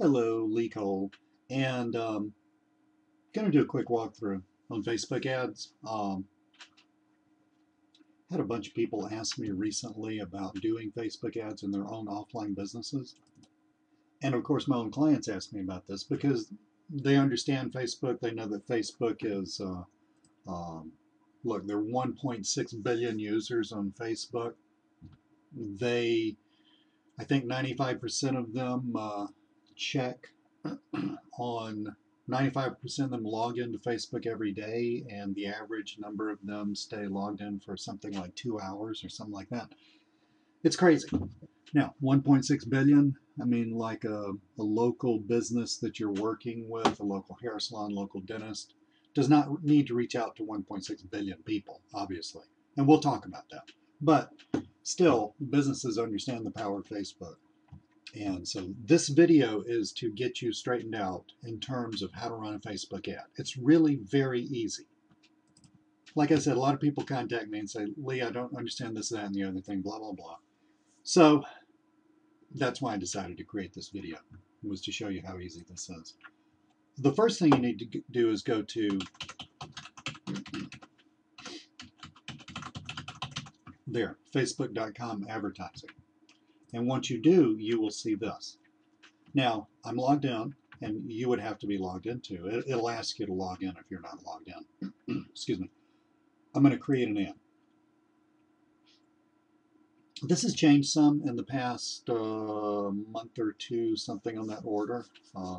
Hello, Lee Cole, and going to do a quick walkthrough on Facebook ads. Had a bunch of people ask me recently about doing Facebook ads in their own offline businesses, and of course, my own clients ask me about this because they understand Facebook. They know that Facebook is um, look, there are 1.6 billion users on Facebook. They, I think, 95% of them check on 95% of them log into Facebook every day, and the average number of them stay logged in for something like 2 hours or something like that. It's crazy. Now, 1.6 billion, I mean, like a local business that you're working with, a local hair salon, local dentist, does not need to reach out to 1.6 billion people, obviously. And we'll talk about that. But still, businesses understand the power of Facebook. And so this video is to get you straightened out in terms of how to run a Facebook ad. It's really very easy. Like I said, a lot of people contact me and say, Lee, I don't understand this, that, and the other thing, blah, blah, blah. So that's why I decided to create this video, was to show you how easy this is. The first thing you need to do is go to there, facebook.com advertising. And once you do, you will see this. Now, I'm logged in, and you would have to be logged in too. It'll ask you to log in if you're not logged in. Excuse me. I'm going to create an ad. This has changed some in the past month or two, something on that order.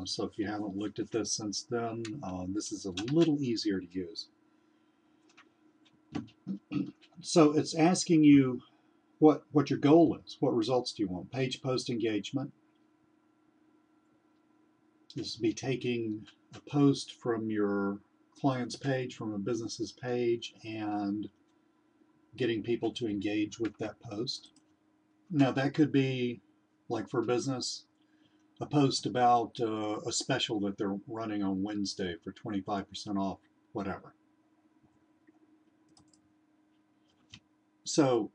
So if you haven't looked at this since then, this is a little easier to use. So it's asking you what your goal is. What results do you want? Page post engagement. This would be taking a post from your client's page, from a business's page, and getting people to engage with that post. Now that could be, like for business, a post about a special that they're running on Wednesday for 25% off, whatever. So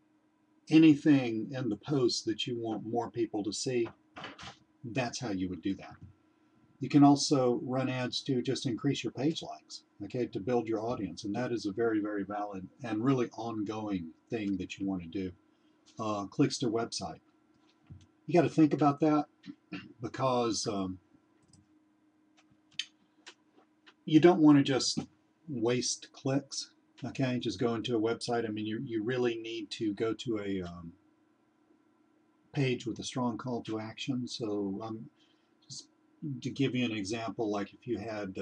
anything in the post that you want more people to see, that's how you would do that. You can also run ads to just increase your page likes, okay, to build your audience. And that is a very, very valid and really ongoing thing that you want to do. Clicks to website. You got to think about that because you don't want to just waste clicks, okay, just go into a website. I mean, you really need to go to a page with a strong call to action. So just to give you an example, like if you had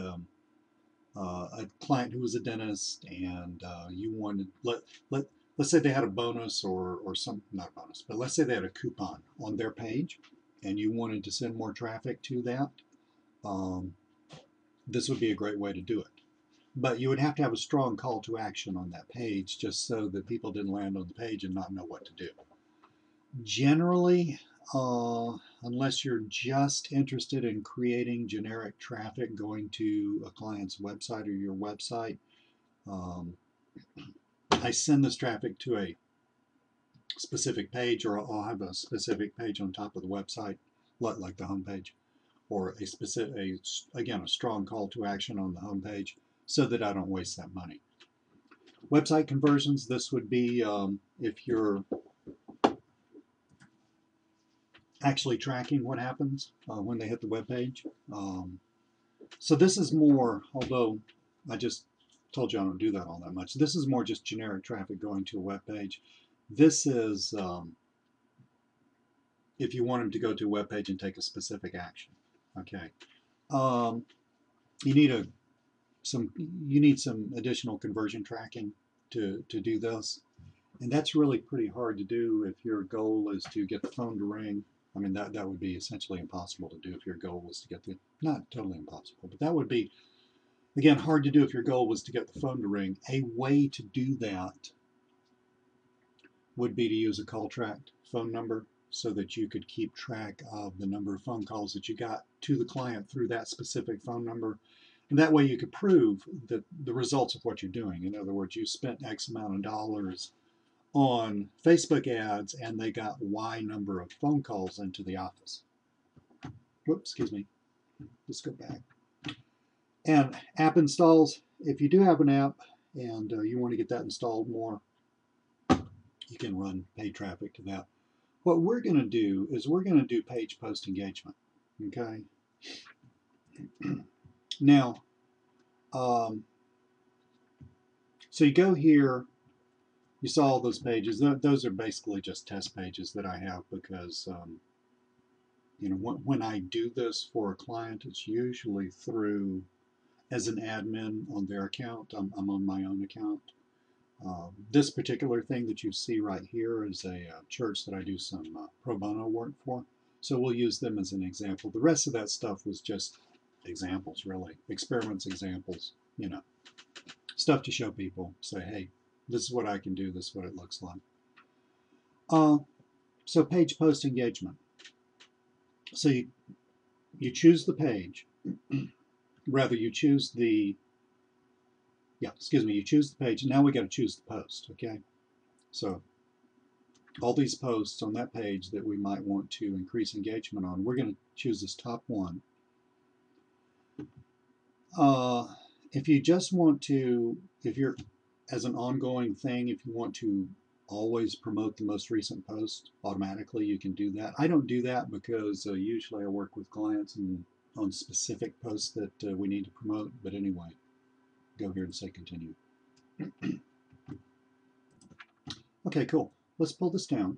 a client who was a dentist and you wanted, let's say they had a bonus or some, not a bonus, but let's say they had a coupon on their page and you wanted to send more traffic to that, um, this would be a great way to do it. But you would have to have a strong call to action on that page just so that people didn't land on the page and not know what to do. Generally, unless you're just interested in creating generic traffic going to a client's website or your website, um, I send this traffic to a specific page, or I'll have a specific page on top of the website, like the homepage, or a specific, again, a strong call to action on the homepage so that I don't waste that money. Website conversions, this would be if you're actually tracking what happens when they hit the web page. So this is more, although I just told you I don't do that all that much, this is more just generic traffic going to a web page. This is if you want them to go to a web page and take a specific action. Okay. You need some additional conversion tracking to do this. And that's really pretty hard to do if your goal is to get the phone to ring. I mean, that would be essentially impossible to do if your goal was to get the, not totally impossible, but that would be, again, hard to do if your goal was to get the phone to ring. A way to do that would be to use a call tracked phone number so that you could keep track of the number of phone calls that you got to the client through that specific phone number. And that way you could prove that the results of what you're doing. In other words, you spent X amount of dollars on Facebook ads and they got Y number of phone calls into the office. whoops, excuse me. Let's go back. And app installs. If you do have an app and you want to get that installed more, you can run paid traffic to that. What we're going to do is we're going to do page post engagement. Okay. Now, so you go here, you saw all those pages. Those are basically just test pages that I have because, you know, when I do this for a client, it's usually through as an admin on their account. I'm on my own account. This particular thing that you see right here is a church that I do some pro bono work for. So we'll use them as an example. The rest of that stuff was just examples, really. Experiments, examples, you know. Stuff to show people. Say, hey, this is what I can do. This is what it looks like. So page post engagement. So you choose the page. Rather, you choose the, you choose the page. Now we got to choose the post, okay? So all these posts on that page that we might want to increase engagement on, we're going to choose this top one. If you just want to, if you're, as an ongoing thing, if you want to always promote the most recent post automatically, you can do that. I don't do that because usually I work with clients and on specific posts that we need to promote. But anyway, go here and say continue. Okay, cool. Let's pull this down.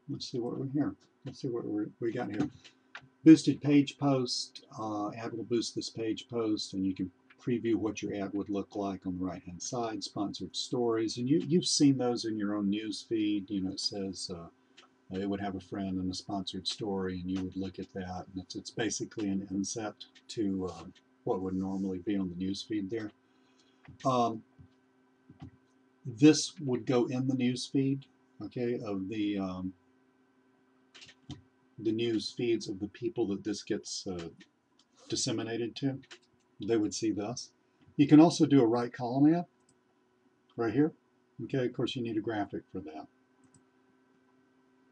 Let's see what we're here. Let's see what we got here. Boosted page post. Ad will boost this page post, and you can preview what your ad would look like on the right-hand side. Sponsored stories, and you've seen those in your own news feed. You know, it says it would have a friend and a sponsored story, and you would look at that, and it's basically an inset to what would normally be on the news feed there. This would go in the news feed, okay, of the news feeds of the people that this gets disseminated to. They would see this. You can also do a right column ad right here. Okay, of course you need a graphic for that.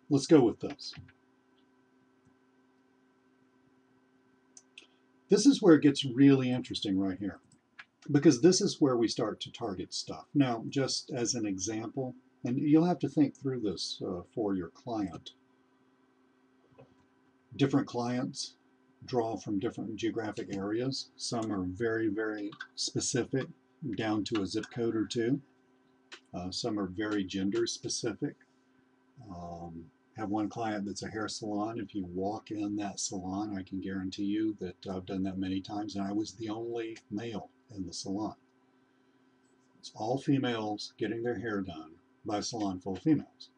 Let's go with this. This is where it gets really interesting right here, because this is where we start to target stuff. Now, just as an example, and you'll have to think through this for your client. Different clients draw from different geographic areas. Some are very, very specific, down to a zip code or two. Some are very gender specific. Have one client that's a hair salon. If you walk in that salon, I can guarantee you that I've done that many times, and I was the only male in the salon. It's all females getting their hair done by a salon full of females.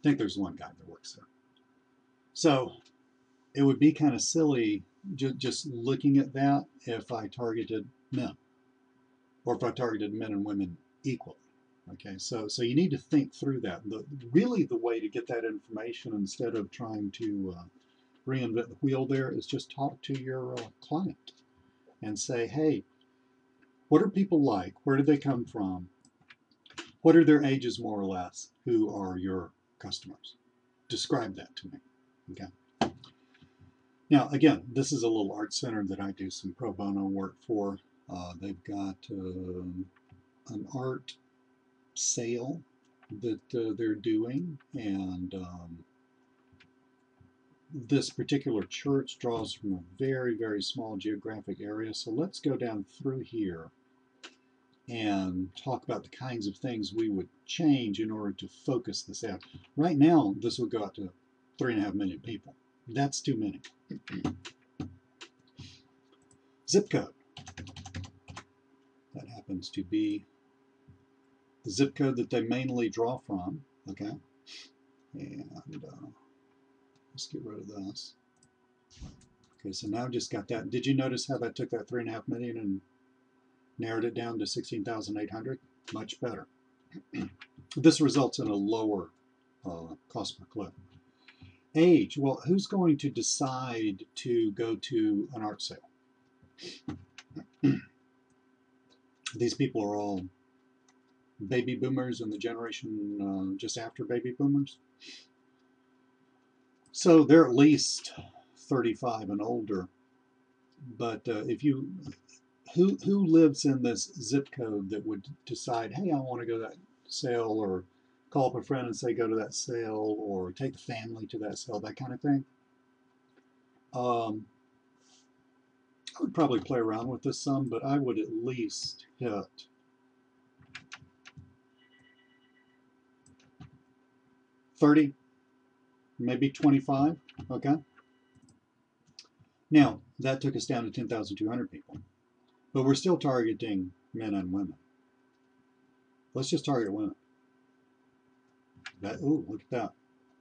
I think there's one guy that works there. So it would be kind of silly just looking at that if I targeted men, or if I targeted men and women equally. Okay, so you need to think through that. Really the way to get that information, instead of trying to reinvent the wheel there, is just talk to your client and say, hey, what are people like? Where do they come from? What are their ages, more or less? Who are your customers? Describe that to me. Okay. Now, again, this is a little art center that I do some pro bono work for. They've got an art sale that they're doing, and this particular church draws from a very, very small geographic area. So let's go down through here and talk about the kinds of things we would change in order to focus this out. Right now, this would go out to 3.5 million people. That's too many. Zip code. That happens to be the zip code that they mainly draw from. Okay. And let's get rid of this. Okay, so now I've just got that. Did you notice how that took that 3.5 million and narrowed it down to 16,800? Much better. This results in a lower cost per click. Age. Well, who's going to decide to go to an art sale? These people are all baby boomers and the generation just after baby boomers. So they're at least 35 and older. But if you, who lives in this zip code that would decide, hey, I want to go to that sale, or call up a friend and say go to that sale, or take the family to that sale, that kind of thing. I would probably play around with this some, but I would at least hit 30, maybe 25. Okay. Now, that took us down to 10,200 people, but we're still targeting men and women. Let's just target women. Ooh, look at that.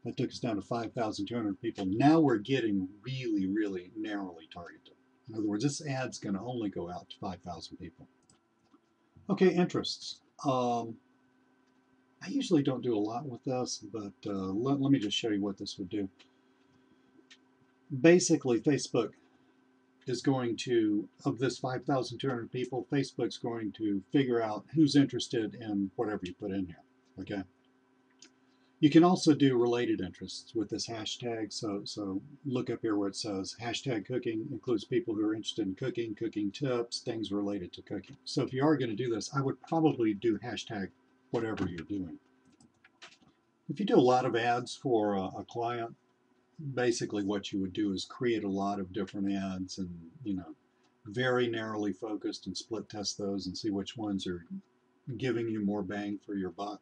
That took us down to 5,200 people. Now we're getting really, really narrowly targeted. In other words, this ad's going to only go out to 5,000 people. Okay, interests. I usually don't do a lot with this, but let me just show you what this would do. Basically, Facebook is going to, of this 5,200 people, Facebook's going to figure out who's interested in whatever you put in here, okay? You can also do related interests with this hashtag, so look up here where it says hashtag cooking includes people who are interested in cooking, cooking tips, things related to cooking. So if you are going to do this, I would probably do hashtag whatever you're doing. If you do a lot of ads for a client, basically what you would do is create a lot of different ads and, you know, very narrowly focused, and split test those and see which ones are giving you more bang for your buck.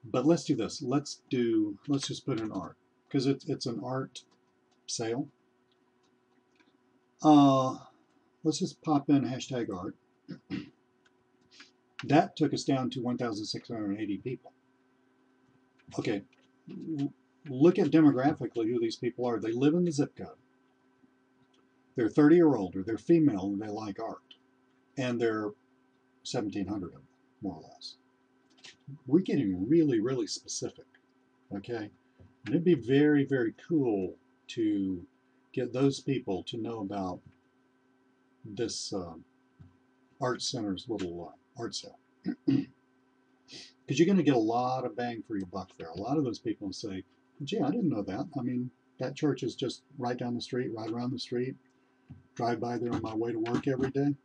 But let's do this. Let's just put in art, because it's an art sale. Let's just pop in hashtag art. That took us down to 1,680 people. Okay, look at demographically who these people are. They live in the zip code. They're 30 or older. They're female and they like art. And they're 1,700 of them, more or less. We're getting really, really specific, okay? And it'd be very, very cool to get those people to know about this art center's little art sale. Because you're going to get a lot of bang for your buck there. A lot of those people say, gee, I didn't know that. I mean, that church is just right down the street, right around the street. Drive by there on my way to work every day.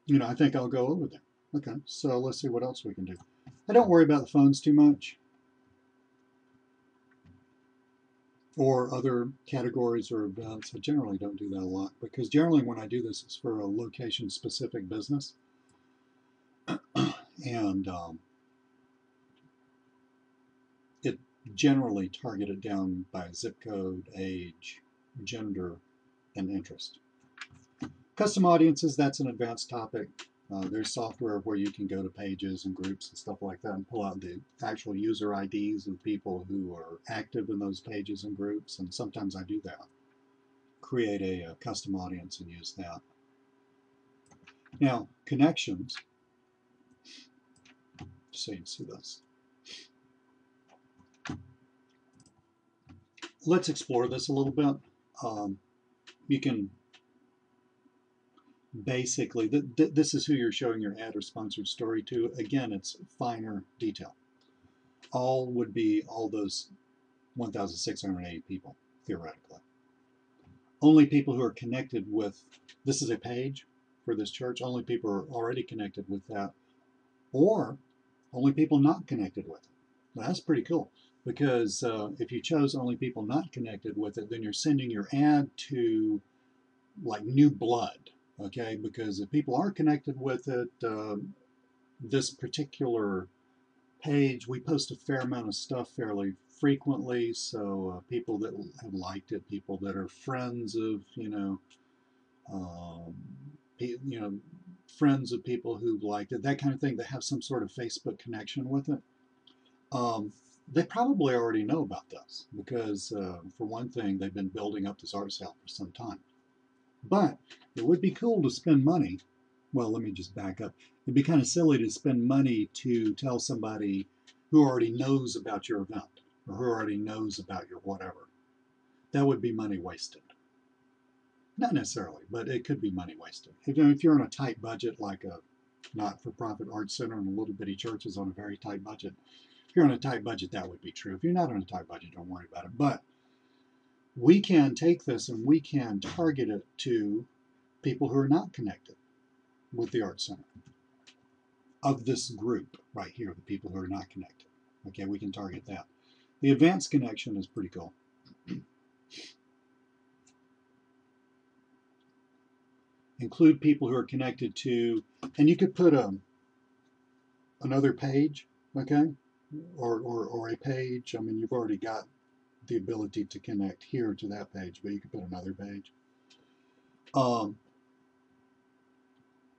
You know, I think I'll go over there. Okay, so let's see what else we can do. I don't worry about the phones too much, or other categories or events. I generally don't do that a lot, because generally when I do this, it's for a location-specific business. And it generally targeted down by zip code, age, gender, and interest. Custom audiences, that's an advanced topic. There's software where you can go to pages and groups and stuff like that and pull out the actual user IDs of people who are active in those pages and groups, and sometimes I do that. Create a custom audience and use that. Now, connections, so you can see this. Let's explore this a little bit. You can basically, this is who you're showing your ad or sponsored story to. Again, it's finer detail. All would be all those 1,680 people, theoretically. Only people who are connected with, this is a page for this church, only people are already connected with that, or only people not connected with it. Now, that's pretty cool, because if you chose only people not connected with it, then you're sending your ad to like new blood, okay? Because if people are connected with it, this particular page, we post a fair amount of stuff fairly frequently, so people that have liked it, people that are friends of, friends of people who've liked it, that kind of thing, that have some sort of Facebook connection with it. They probably already know about this, because for one thing, they've been building up this art sale for some time. But it would be cool to spend money. Well, let me just back up. It'd be kind of silly to spend money to tell somebody who already knows about your event, or who already knows about your whatever. That would be money wasted. Not necessarily, but it could be money wasted. If you're on a tight budget, like a not-for-profit art center and a little bitty church is on a very tight budget, If you're on a tight budget, that would be true. If you're not on a tight budget, don't worry about it. But we can take this and we can target it to people who are not connected with the Art Center of this group right here, the people who are not connected. Okay, we can target that. The advanced connection is pretty cool. Include people who are connected to, and you could put another page, okay, or a page. I mean, you've already got the ability to connect here to that page, but you could put another page.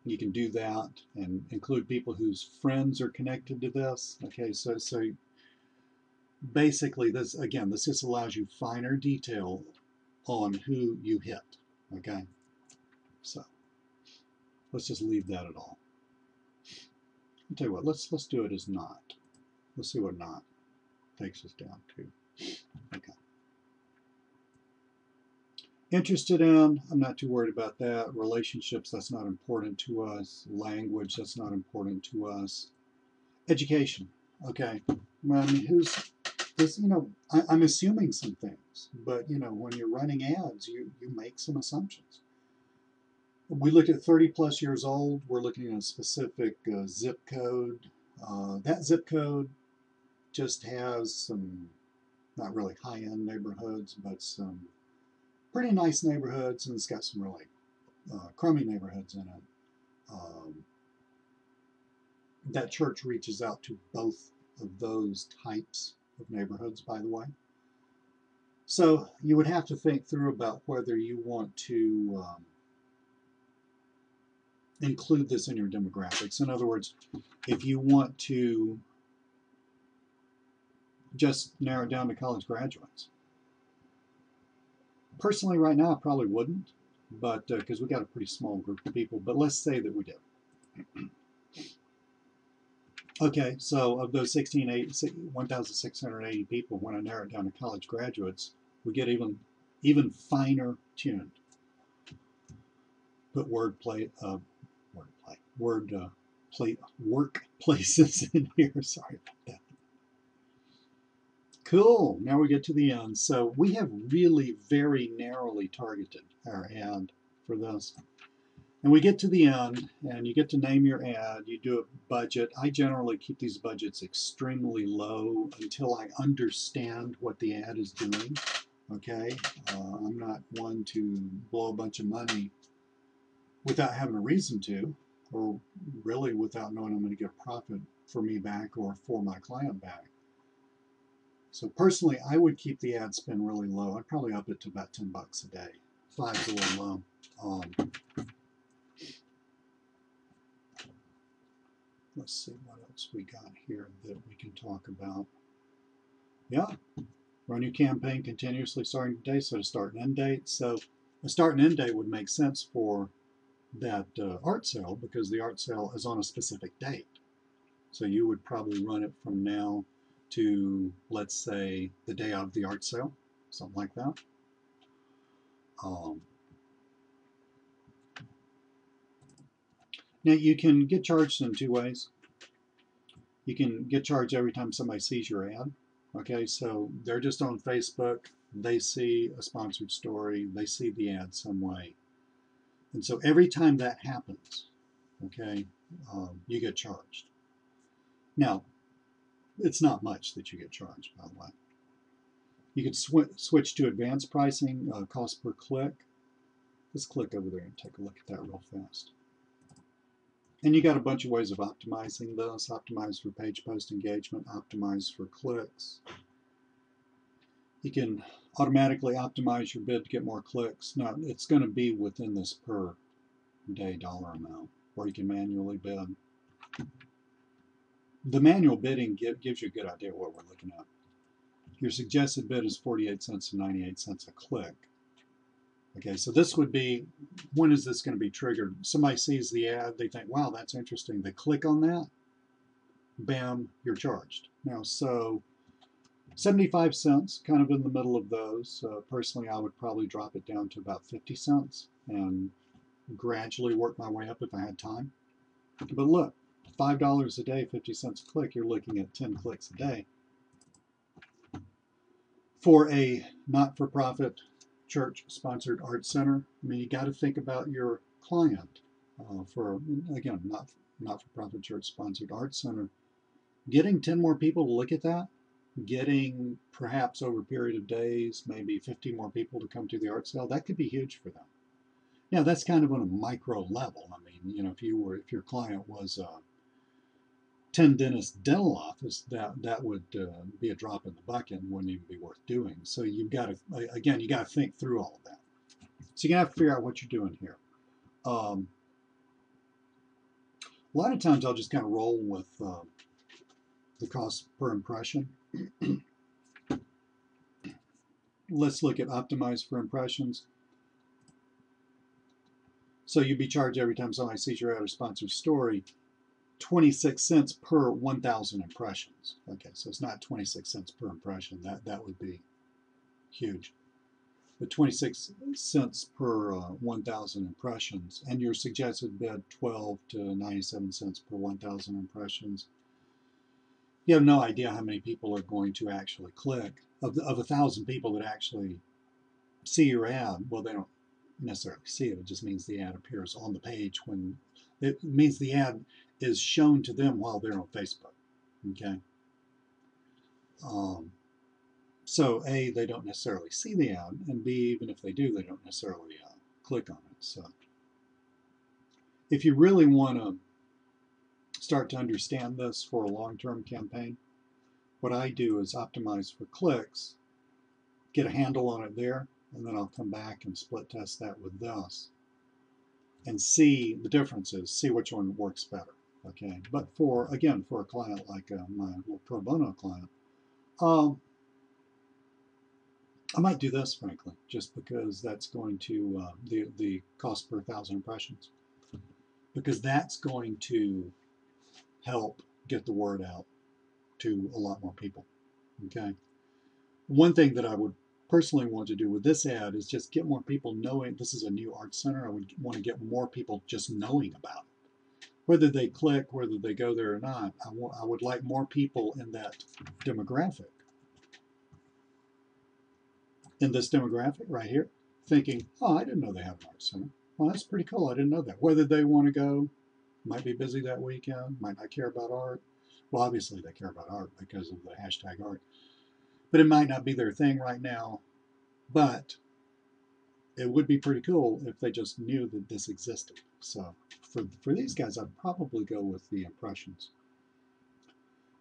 You can do that and include people whose friends are connected to this. Okay, so basically this, again, this just allows you finer detail on who you hit. Okay, so let's just leave that at all. I'll tell you what, let's do it as not. Let's see what not takes us down to. Okay. Interested in, I'm not too worried about that. Relationships, that's not important to us. Language, that's not important to us. Education, okay. Well, I mean, who's this, you know, I'm assuming some things, but you know, when you're running ads, you make some assumptions. We looked at 30 plus years old. We're looking at a specific zip code. That zip code just has some, not really high-end neighborhoods, but some pretty nice neighborhoods, and it's got some really crummy neighborhoods in it. That church reaches out to both of those types of neighborhoods, by the way. So you would have to think through about whether you want to include this in your demographics. In other words, if you want to just narrow it down to college graduates. Personally, right now, I probably wouldn't, but because we got a pretty small group of people, but let's say that we did. Okay, so of those 1,680 people, when I narrow it down to college graduates, we get even finer tuned. Put workplaces in here. Sorry about that. Cool. Now we get to the end. So we have really very narrowly targeted our ad for this. And we get to the end, and you get to name your ad. You do a budget. I generally keep these budgets extremely low until I understand what the ad is doing. Okay? I'm not one to blow a bunch of money without having a reason to, or really without knowing I'm going to get a profit for me back or for my client back. So personally, I would keep the ad spend really low. I'd probably up it to about $10 a day. 5's a little low. Let's see what else we got here that we can talk about. Yeah, run your campaign continuously starting today, so to start and end date. So a start and end date would make sense for that art sale because the art sale is on a specific date. So you would probably run it from now to, let's say, the day of the art sale, something like that. Now you can get charged in two ways. You can get charged every time somebody sees your ad. Okay, so they're just on Facebook, they see a sponsored story, they see the ad some way. And so every time that happens, okay, you get charged. Now, it's not much that you get charged, by the way. You could switch to advanced pricing, cost per click. Let's click over there and take a look at that real fast. And you got a bunch of ways of optimizing this. Optimize for page post engagement, optimize for clicks. You can automatically optimize your bid to get more clicks. Now, it's going to be within this per day dollar amount, or you can manually bid. The manual bidding gives you a good idea of what we're looking at. Your suggested bid is 48 cents to 98 cents a click. Okay, so this would be, when is this going to be triggered? Somebody sees the ad, they think, wow, that's interesting. They click on that, bam, you're charged. Now, so 75 cents, kind of in the middle of those. Personally, I would probably drop it down to about 50 cents and gradually work my way up if I had time. But look, $5 a day, 50 cents a click, you're looking at 10 clicks a day. For a not-for-profit church-sponsored art center, I mean, you got to think about your client. For, again, not-for-profit church-sponsored art center, getting 10 more people to look at that, getting perhaps over a period of days, maybe 50 more people to come to the art sale, that could be huge for them. Now, that's kind of on a micro level. I mean, you know, if your client was 10 dentist dental office, that would be a drop in the bucket and wouldn't even be worth doing. So you've got to, again, you got to think through all of that. So you have to figure out what you're doing here. A lot of times I'll just kind of roll with the cost per impression. Let's look at optimized for impressions. So you'd be charged every time somebody sees your ad or sponsored story, 26 cents per 1,000 impressions. Okay, so it's not 26 cents per impression. That would be huge. But 26 cents per 1,000 impressions, and your suggested bid 12 to 97 cents per 1,000 impressions. You have no idea how many people are going to actually click. Of 1,000 people that actually see your ad, well, they don't necessarily see it. It just means the ad appears on the page when it means the ad is shown to them while they're on Facebook. Okay. So A, they don't necessarily see the ad, and B, even if they do, they don't necessarily click on it. So if you really want to start to understand this for a long-term campaign, what I do is optimize for clicks, get a handle on it there, and then I'll come back and split test that with this and see the differences, see which one works better. Okay, but for a client like my little pro bono client, I might do this, frankly, just because that's going to the cost per 1,000 impressions, because that's going to help get the word out to a lot more people. Okay, one thing that I would personally want to do with this ad is just get more people knowing this is a new art center. I would want to get more people just knowing about it. Whether they click, whether they go there or not, I would like more people in that demographic. In this demographic right here, thinking, oh, I didn't know they have an art center. Well, that's pretty cool. I didn't know that. Whether they want to go, might be busy that weekend, might not care about art. Well, obviously they care about art because of the hashtag art. But it might not be their thing right now. But it would be pretty cool if they just knew that this existed. So for these guys, I'd probably go with the impressions.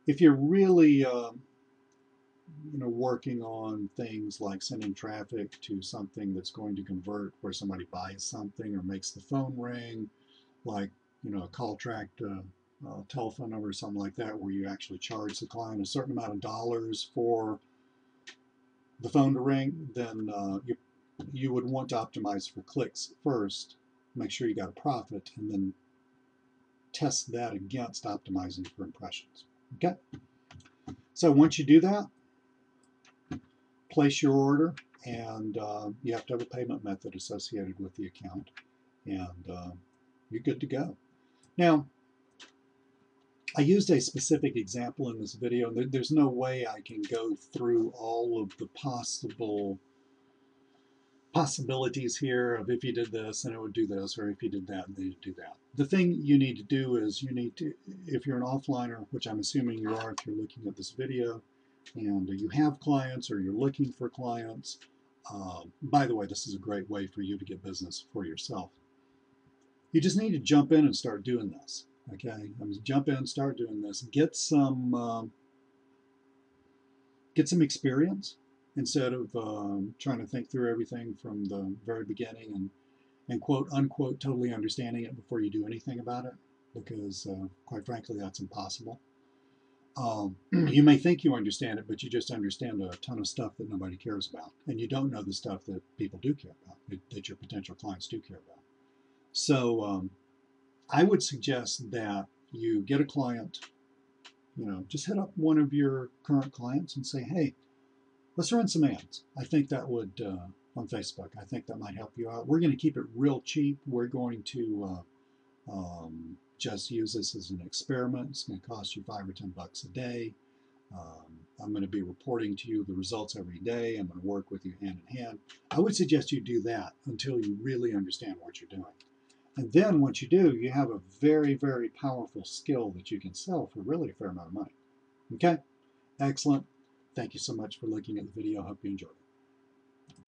If you're really working on things like sending traffic to something that's going to convert, where somebody buys something or makes the phone ring, like a call tracked telephone number or something like that, where you actually charge the client a certain amount of dollars for the phone to ring, then you would want to optimize for clicks first, make sure you got a profit, and then test that against optimizing for impressions. Okay? So once you do that, place your order, and you have to have a payment method associated with the account, and you're good to go. Now, I used a specific example in this video, and there's no way I can go through all of the possibilities here of if you did this and it would do this, or if you did that and it would do that. The thing you need to do is you need to, if you're an offliner, which I'm assuming you are if you're looking at this video, and you have clients or you're looking for clients, by the way, this is a great way for you to get business for yourself. You just need to jump in and start doing this. Okay, I mean, jump in, start doing this, get some experience instead of trying to think through everything from the very beginning and quote unquote totally understanding it before you do anything about it, because quite frankly that's impossible. You may think you understand it, but you just understand a ton of stuff that nobody cares about, and you don't know the stuff that people do care about, that your potential clients do care about. So I would suggest that you get a client, just hit up one of your current clients and say, hey, let's run some ads. I think that would, on Facebook, I think that might help you out. We're going to keep it real cheap. We're going to just use this as an experiment. It's going to cost you $5 or $10 a day. I'm going to be reporting to you the results every day. I'm going to work with you hand in hand. I would suggest you do that until you really understand what you're doing. And then once you do, you have a very, very powerful skill that you can sell for really a fair amount of money. Okay? Excellent. Thank you so much for looking at the video. I hope you enjoyed it.